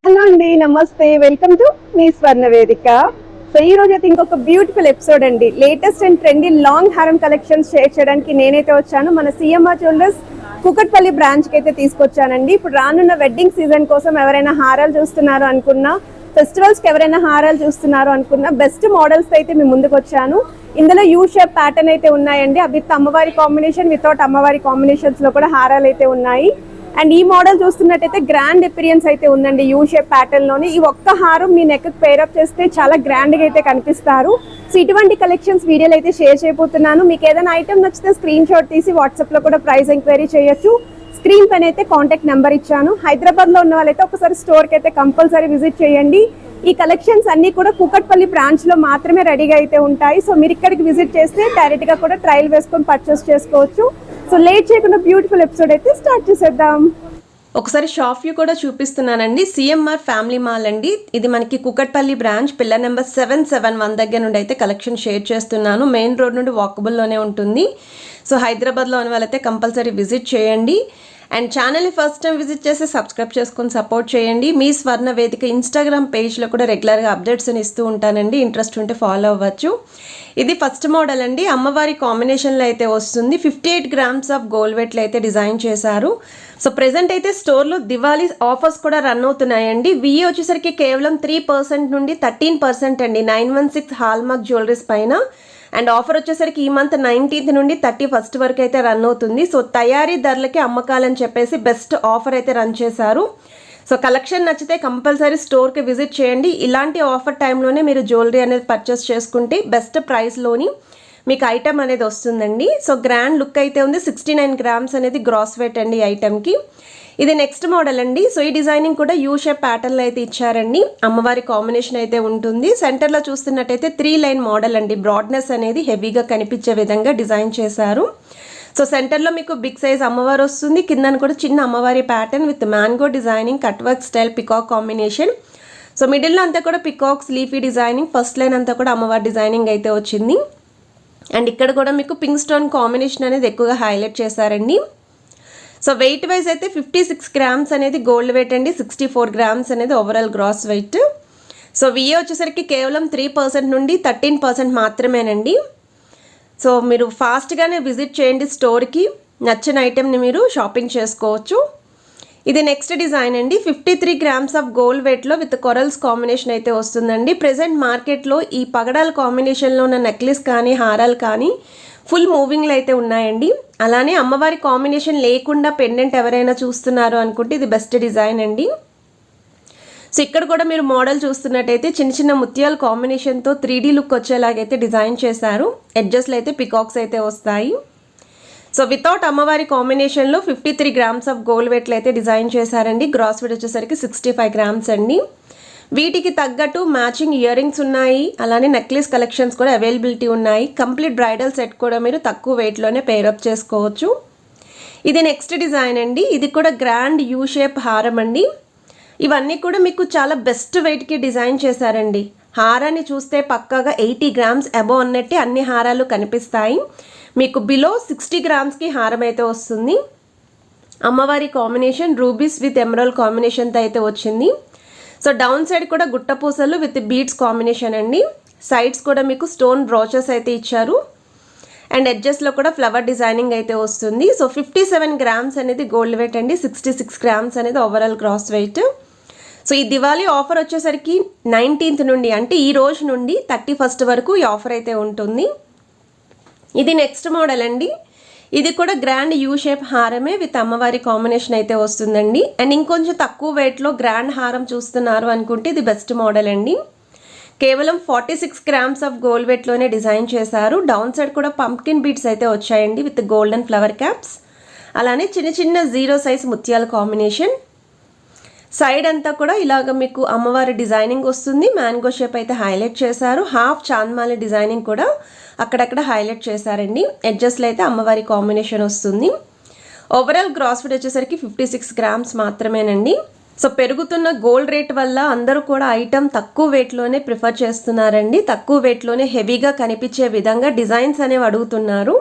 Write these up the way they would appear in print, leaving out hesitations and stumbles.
Hello అండి, నమస్తే, welcome to me స్వర్ణ వేదిక. సో ఈ రోజు అయితే ఇంకొక బ్యూటిఫుల్ ఎపిసోడ్ అండి. లేటెస్ట్ అండ్ ట్రెండీ లాంగ్ హారం కలెక్షన్స్ షేర్ చేయడానికి నేనైతే వచ్చాను. మన సిఎంఆర్ జ్యువెలర్స్ కుకట్పల్లి బ్రాంచ్ కి అయితే తీసుకొచ్చానండి. ఇప్పుడు రానున్న వెడ్డింగ్ సీజన్ కోసం ఎవరైనా హారాలు చూస్తున్నారు అనుకున్నా, ఫెస్టివల్స్ కి ఎవరైనా హారాలు చూస్తున్నారు అనుకున్నా, బెస్ట్ మోడల్స్ అయితే మీ ముందుకు వచ్చాను. ఇందులో యూ షేప్ ప్యాటర్న్ అయితే ఉన్నాయండి. అవి అమ్మవారి కాంబినేషన్, వితౌట్ అమ్మవారి కాంబినేషన్స్ లో కూడా హారాలు అయితే ఉన్నాయి. అండ్ ఈ మోడల్ చూస్తున్నట్టయితే గ్రాండ్ అపిరియన్స్ అయితే ఉందండి. యూ షేప్ ప్యాటర్న్ లోని ఈ ఒక్క హారం మీ నెక్ పేరప్ చేస్తే చాలా గ్రాండ్ గా అయితే కనిపిస్తారు. సో ఇటువంటి కలెక్షన్స్ వీడియోలు అయితే షేర్ చేయబోతున్నాను. మీకు ఏదైనా ఐటమ్ నచ్చితే స్క్రీన్ షాట్ తీసి వాట్సాప్ లో కూడా ప్రైస్ ఎంక్వైరీ చేయొచ్చు. స్క్రీన్ పైన అయితే కాంటాక్ట్ నెంబర్ ఇచ్చాను. హైదరాబాద్ లో ఉన్న వాళ్ళైతే ఒకసారి స్టోర్ కి అయితే కంపల్సరీ విజిట్ చేయండి. ఈ కలెక్షన్స్ అన్ని కూడా కుకట్పల్లి బ్రాంచ్ లో మాత్రమే రెడీగా అయితే ఉంటాయి. సో మీరు ఇక్కడికి విజిట్ చేస్తే డైరెక్ట్ గా కూడా ట్రయల్ వేసుకొని పర్చేస్ చేసుకోవచ్చు. సో లేట్ చేయకుండా బ్యూటిఫుల్ ఎపిసోడ్ అయితే స్టార్ట్ చేసేద్దాం. ఒకసారి షాప్ వ్యూ కూడా చూపిస్తున్నానండి. సిఎంఆర్ ఫ్యామిలీ మాల్ అండి. ఇది మనకి కుకట్పల్లి బ్రాంచ్ పిల్లర్ నెంబర్ 771 దగ్గర నుండి అయితే కలెక్షన్ షేర్ చేస్తున్నాను. మెయిన్ రోడ్ నుండి వాకబుల్లోనే ఉంటుంది. సో హైదరాబాద్లో ఉన్న వాళ్ళైతే కంపల్సరీ విజిట్ చేయండి. అండ్ ఛానల్ని ఫస్ట్ టైం విజిట్ చేసి సబ్స్క్రైబ్ చేసుకొని సపోర్ట్ చేయండి. మీ స్వర్ణ వేదిక ఇన్స్టాగ్రామ్ పేజ్లో కూడా రెగ్యులర్గా అప్డేట్స్ ఇస్తూ ఉంటానండి. ఇంట్రెస్ట్ ఉంటే ఫాలో అవ్వచ్చు. ఇది ఫస్ట్ మోడల్ అండి. అమ్మవారి కాంబినేషన్లో అయితే వస్తుంది. 58 గ్రామ్స్ ఆఫ్ గోల్డ్ వెయిట్లో అయితే డిజైన్ చేశారు. సో ప్రెసెంట్ అయితే స్టోర్లో దివాళీ ఆఫర్స్ కూడా రన్ అవుతున్నాయండి. విఏ వచ్చేసరికి కేవలం 3% నుండి 13% అండి. 916 హాల్మార్క్ జ్యువెలరీస్ పైన. అండ్ ఆఫర్ వచ్చేసరికి ఈ మంత్ 19th నుండి 31st వరకు అయితే రన్ అవుతుంది. సో తయారీ ధరలకి అమ్మకాలని చెప్పేసి బెస్ట్ ఆఫర్ అయితే రన్ చేశారు. సో కలెక్షన్ నచ్చితే కంపల్సరీ స్టోర్కి విజిట్ చేయండి. ఇలాంటి ఆఫర్ టైంలోనే మీరు జ్యువెలరీ అనేది పర్చేస్ చేసుకుంటే బెస్ట్ ప్రైస్లోని మీకు ఐటమ్ అనేది వస్తుందండి. సో గ్రాండ్ లుక్ అయితే ఉంది. 69 గ్రామ్స్ అనేది గ్రాస్ వెయిట్ అండి ఈ ఐటమ్కి. ఇది నెక్స్ట్ మోడల్ అండి. సో ఈ డిజైనింగ్ కూడా యూ షేప్ ప్యాటర్న్లో అయితే ఇచ్చారండి. అమ్మవారి కాంబినేషన్ అయితే ఉంటుంది. సెంటర్లో చూస్తున్నట్టయితే 3 లైన్ మోడల్ అండి. బ్రాడ్నెస్ అనేది హెవీగా కనిపించే విధంగా డిజైన్ చేశారు. సో సెంటర్లో మీకు బిగ్ సైజ్ అమ్మవారు వస్తుంది. కిందన కూడా చిన్న అమ్మవారి pattern with mango designing, cut work style, peacock combination. So మిడిల్లో అంతా కూడా peacocks, leafy designing. First line అంతా కూడా అమ్మవారి డిజైనింగ్ అయితే వచ్చింది. అండ్ ఇక్కడ కూడా మీకు పింక్ స్టోన్ కాంబినేషన్ అనేది ఎక్కువగా హైలైట్ చేశారండి. సో వెయిట్ వైజ్ అయితే 56 గ్రామ్స్ అనేది గోల్డ్ వెయిట్ అండి. 64 గ్రామ్స్ అనేది ఓవరాల్ గ్రాస్ వెయిట్. సో విఏ వచ్చేసరికి కేవలం 3% నుండి 13% మాత్రమేనండి. సో మీరు ఫాస్ట్గానే విజిట్ చేయండి స్టోర్కి. నచ్చిన ఐటెంని మీరు షాపింగ్ చేసుకోవచ్చు. ఇది నెక్స్ట్ డిజైన్ అండి. 53 గ్రామ్స్ ఆఫ్ గోల్డ్ వెయిట్లో విత్ కొరల్స్ కాంబినేషన్ అయితే వస్తుందండి. ప్రెజెంట్ మార్కెట్లో ఈ పగడాల కాంబినేషన్లో ఉన్న నెక్లెస్ కానీ హారాలు కానీ ఫుల్ మూవింగ్లో అయితే ఉన్నాయండి. అలానే అమ్మవారి కాంబినేషన్ లేకుండా పెండెంట్ ఎవరైనా చూస్తున్నారు అనుకుంటే ఇది బెస్ట్ డిజైన్ అండి. సో ఇక్కడ కూడా మీరు మోడల్ చూస్తున్నట్టయితే చిన్న చిన్న ముత్యాల కాంబినేషన్తో 3D లుక్ వచ్చేలాగైతే డిజైన్ చేశారు. ఎడ్జెస్లో అయితే పికాక్స్ అయితే వస్తాయి. సో వితౌట్ అమ్మవారి కాంబినేషన్లో 53 గ్రామ్స్ ఆఫ్ గోల్డ్ వెయిట్లో అయితే డిజైన్ చేశారండి. గ్రాస్ వెయిట్ వచ్చేసరికి 65 గ్రామ్స్ అండి. వీటికి తగ్గట్టు మ్యాచింగ్ ఇయర్ రింగ్స్ ఉన్నాయి. అలానే నెక్లెస్ కలెక్షన్స్ కూడా అవైలబిలిటీ ఉన్నాయి. కంప్లీట్ బ్రైడల్ సెట్ కూడా మీరు తక్కువ వెయిట్లోనే పేరప్ చేసుకోవచ్చు. ఇది నెక్స్ట్ డిజైన్ అండి. ఇది కూడా గ్రాండ్ యూ షేప్ హారం అండి. ఇవన్నీ కూడా మీకు చాలా బెస్ట్ వెయిట్కి డిజైన్ చేశారండి. హారాన్ని చూస్తే పక్కాగా 80 గ్రామ్స్ అబోవ్ అన్నట్టే అన్ని హారాలు కనిపిస్తాయి. మీకు బిలో 60 గ్రామ్స్కి హారం అయితే వస్తుంది. అమ్మవారి కాంబినేషన్ రూబీస్ విత్ ఎమరాల్డ్ కాంబినేషన్తో అయితే వచ్చింది. సో డౌన్ సైడ్ కూడా గుట్టపూసలు విత్ బీడ్స్ కాంబినేషన్ అండి. సైడ్స్ కూడా మీకు స్టోన్ బ్రోచెస్ అయితే ఇచ్చారు. అండ్ ఎడ్జెస్లో కూడా ఫ్లవర్ డిజైనింగ్ అయితే వస్తుంది. సో 57 గ్రామ్స్ అనేది గోల్డ్ వెయిట్ అండి. 66 గ్రామ్స్ అనేది ఓవరాల్ గ్రాస్ వెయిట్. సో ఈ దివాళీ ఆఫర్ వచ్చేసరికి 19th నుండి అంటే ఈ రోజు నుండి 31st వరకు ఈ ఆఫర్ అయితే ఉంటుంది. ఇది నెక్స్ట్ మోడల్ అండి. ఇది కూడా గ్రాండ్ యూ షేప్ హారమే విత్ అమ్మవారి కాంబినేషన్ అయితే వస్తుందండి. అండ్ ఇంకొంచెం తక్కువ వెయిట్లో గ్రాండ్ హారం చూస్తున్నారు అనుకుంటే ఇది బెస్ట్ మోడల్ అండి. కేవలం 46 గ్రామ్స్ ఆఫ్ గోల్డ్ వెయిట్లోనే డిజైన్ చేశారు. డౌన్ సైడ్ కూడా పంప్కిన్ బీడ్స్ అయితే వచ్చాయండి విత్ గోల్డెన్ ఫ్లవర్ క్యాప్స్. అలానే చిన్న చిన్న 0 సైజ్ ముత్యాల కాంబినేషన్. సైడ్ అంతా కూడా ఇలాగ మీకు అమ్మవారి డిజైనింగ్ వస్తుంది. మ్యాంగో షేప్ అయితే హైలైట్ చేశారు. హాఫ్ చాంద్మాలి డిజైనింగ్ కూడా అక్కడక్కడ హైలైట్ చేశారండి. ఎడ్జెస్లో అయితే అమ్మవారి కాంబినేషన్ వస్తుంది. ఓవరాల్ గ్రాస్ వెయిట్ వచ్చేసరికి 56 గ్రామ్స్ మాత్రమేనండి. సో పెరుగుతున్న గోల్డ్ రేట్ వల్ల అందరూ కూడా ఐటమ్ తక్కువ వెయిట్లోనే ప్రిఫర్ చేస్తున్నారండి. తక్కువ వెయిట్లోనే హెవీగా కనిపించే విధంగా డిజైన్స్ అనేవి అడుగుతున్నారు.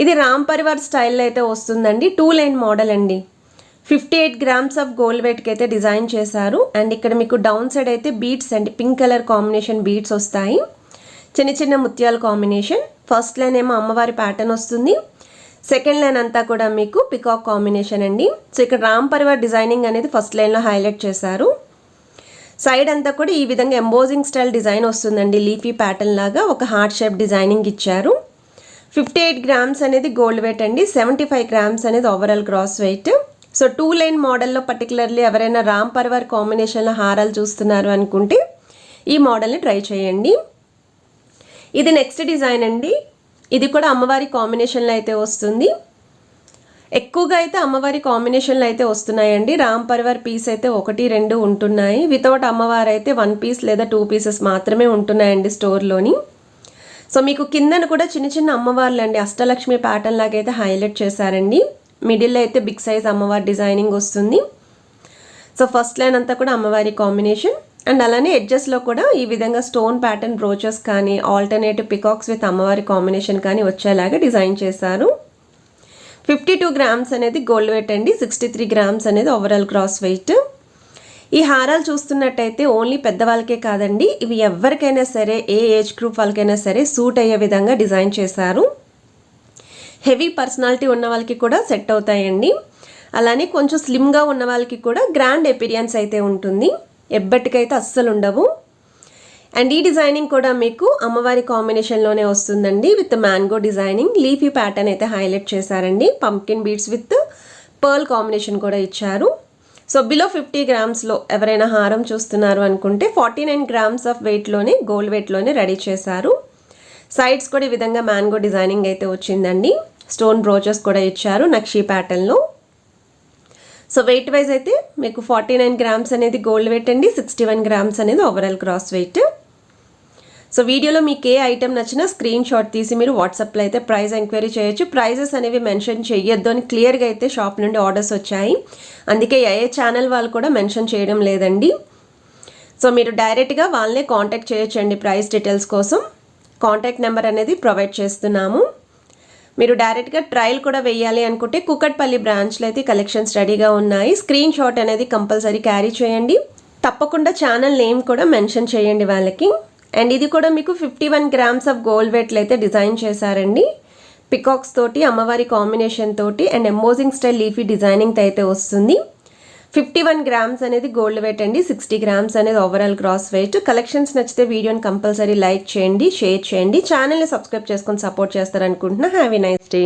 ఇది రామ్ పరివార్ స్టైల్లో అయితే వస్తుందండి. 2 లైన్ మోడల్ అండి. 58 గ్రామ్స్ ఆఫ్ గోల్డ్ వెయిట్కి అయితే డిజైన్ చేశారు. అండ్ ఇక్కడ మీకు డౌన్ సైడ్ అయితే బీడ్స్ అండి, పింక్ కలర్ కాంబినేషన్ బీడ్స్ వస్తాయి, చిన్న చిన్న ముత్యాల కాంబినేషన్. ఫస్ట్ లైన్ ఏమో అమ్మవారి ప్యాటర్న్ వస్తుంది, సెకండ్ లైన్ అంతా కూడా మీకు పికాక్ కాంబినేషన్ అండి. సో ఇక్కడ రామ్ పరివార్ డిజైనింగ్ అనేది ఫస్ట్ లైన్లో హైలైట్ చేశారు. సైడ్ అంతా కూడా ఈ విధంగా ఎంబోజింగ్ స్టైల్ డిజైన్ వస్తుందండి, లీఫీ ప్యాటర్న్ లాగా ఒక హార్ట్ షేప్ డిజైనింగ్ ఇచ్చారు. 58 గ్రామ్స్ అనేది గోల్డ్ వెయిట్ అండి, 75 గ్రామ్స్ అనేది overall gross weight. So 2 line మోడల్లో పర్టికులర్లీ ఎవరైనా రామ్ పరివార్ కాంబినేషన్లో హారాలు చూస్తున్నారు అనుకుంటే ఈ మోడల్ని ట్రై చేయండి. ఇది నెక్స్ట్ డిజైన్ అండి, ఇది కూడా అమ్మవారి కాంబినేషన్లో అయితే వస్తుంది. ఎక్కువగా అయితే అమ్మవారి కాంబినేషన్లో అయితే వస్తున్నాయండి. రామ్ పరివార్ పీస్ అయితే 1, 2 ఉంటున్నాయి. వితౌట్ అమ్మవారు అయితే 1 పీస్ లేదా 2 పీసెస్ మాత్రమే ఉంటున్నాయండి స్టోర్లోని. సో మీకు కిందన కూడా చిన్న చిన్న అమ్మవార్లు అండి, అష్టలక్ష్మి ప్యాటర్న్ లాగా అయితే హైలైట్ చేశారండి. మిడిల్లో అయితే బిగ్ సైజ్ అమ్మవారి డిజైనింగ్ వస్తుంది. సో ఫస్ట్ లైన్ అంతా కూడా అమ్మవారి కాంబినేషన్. అండ్ అలానే ఎడ్జెస్లో కూడా ఈ విధంగా స్టోన్ ప్యాటర్న్ బ్రోచెస్ కానీ ఆల్టర్నేటివ్ పికాక్స్ విత్ అమ్మవారి కాంబినేషన్ కానీ వచ్చేలాగా డిజైన్ చేశారు. 52 గ్రామ్స్ అనేది గోల్డ్ వెయిట్ అండి, 63 గ్రామ్స్ అనేది ఓవరాల్ గ్రాస్ వెయిట్. ఈ హారాలు చూస్తున్నట్టయితే ఓన్లీ పెద్దవాళ్ళకే కాదండి, ఇవి ఎవరికైనా సరే ఏ ఏజ్ గ్రూప్ వాళ్ళకైనా సరే సూట్ అయ్యే విధంగా డిజైన్ చేశారు. హెవీ పర్సనాలిటీ ఉన్న వాళ్ళకి కూడా సెట్ అవుతాయండి. అలానే కొంచెం స్లిమ్గా ఉన్న వాళ్ళకి కూడా గ్రాండ్ ఎపీరియన్స్ అయితే ఉంటుంది, ఎబ్బటికైతే అస్సలు ఉండవు. అండ్ ఈ డిజైనింగ్ కూడా మీకు అమ్మవారి కాంబినేషన్లోనే వస్తుందండి, with mango designing. Leafy pattern అయితే హైలైట్ చేశారండి, pumpkin beads with pearl combination కూడా ఇచ్చారు. సో బిలో 50 గ్రామ్స్లో ఎవరైనా హారం చూస్తున్నారు అనుకుంటే 49 గ్రామ్స్ ఆఫ్ వెయిట్లోనే గోల్డ్ వెయిట్లోనే రెడీ చేశారు. సైడ్స్ కూడా ఈ విధంగా మ్యాంగో డిజైనింగ్ అయితే వచ్చిందండి, స్టోన్ బ్రోచెస్ కూడా ఇచ్చారు నక్షీ ప్యాటర్న్లో. సో వెయిట్ వైజ్ అయితే మీకు 49 గ్రామ్స్ అనేది గోల్డ్ వెయిట్ అండి, 61 గ్రామ్స్ అనేది ఓవరాల్ గ్రాస్ వెయిట్. సో వీడియోలో మీకు ఏ ఐటెం నచ్చినా స్క్రీన్ షాట్ తీసి మీరు వాట్సాప్లో అయితే ప్రైస్ ఎంక్వైరీ చేయొచ్చు. ప్రైజెస్ అనేవి మెన్షన్ చేయొద్దు అని క్లియర్గా అయితే షాప్ నుండి ఆర్డర్స్ వచ్చాయి, అందుకే ఏ ఛానల్ వాళ్ళు కూడా మెన్షన్ చేయడం లేదండి. సో మీరు డైరెక్ట్గా వాళ్ళనే కాంటాక్ట్ చేయొచ్చండి ప్రైస్ డీటెయిల్స్ కోసం. కాంటాక్ట్ నెంబర్ అనేది ప్రొవైడ్ చేస్తున్నాము. మీరు డైరెక్ట్గా ట్రయల్ కూడా వేయాలి అనుకుంటే కుకట్పల్లి బ్రాంచ్లో అయితే కలెక్షన్స్ రెడీగా ఉన్నాయి. స్క్రీన్ షాట్ అనేది కంపల్సరీ క్యారీ చేయండి, తప్పకుండా ఛానల్ నేమ్ కూడా మెన్షన్ చేయండి వాళ్ళకి. అండ్ ఇది కూడా మీకు 51 గ్రామ్స్ ఆఫ్ గోల్డ్ వెయిట్లు అయితే డిజైన్ చేశారండి, పికాక్స్ తోటి అమ్మవారి కాంబినేషన్ తోటి and embossing style leafy designing అయితే వస్తుంది. 51 గ్రామ్స్ అనేది గోల్డ్ వెయిట్ అండి, 60 గ్రామ్స్ అనేది ఓవరాల్ గ్రాస్ వెయిట్. కలెక్షన్స్ నచ్చితే వీడియోని కంపల్సరీ లైక్ చేయండి, షేర్ చేయండి, ఛానల్ని సబ్స్క్రైబ్ చేసుకొని సపోర్ట్ చేస్తారనుకుంటున్నా. Have a nice day.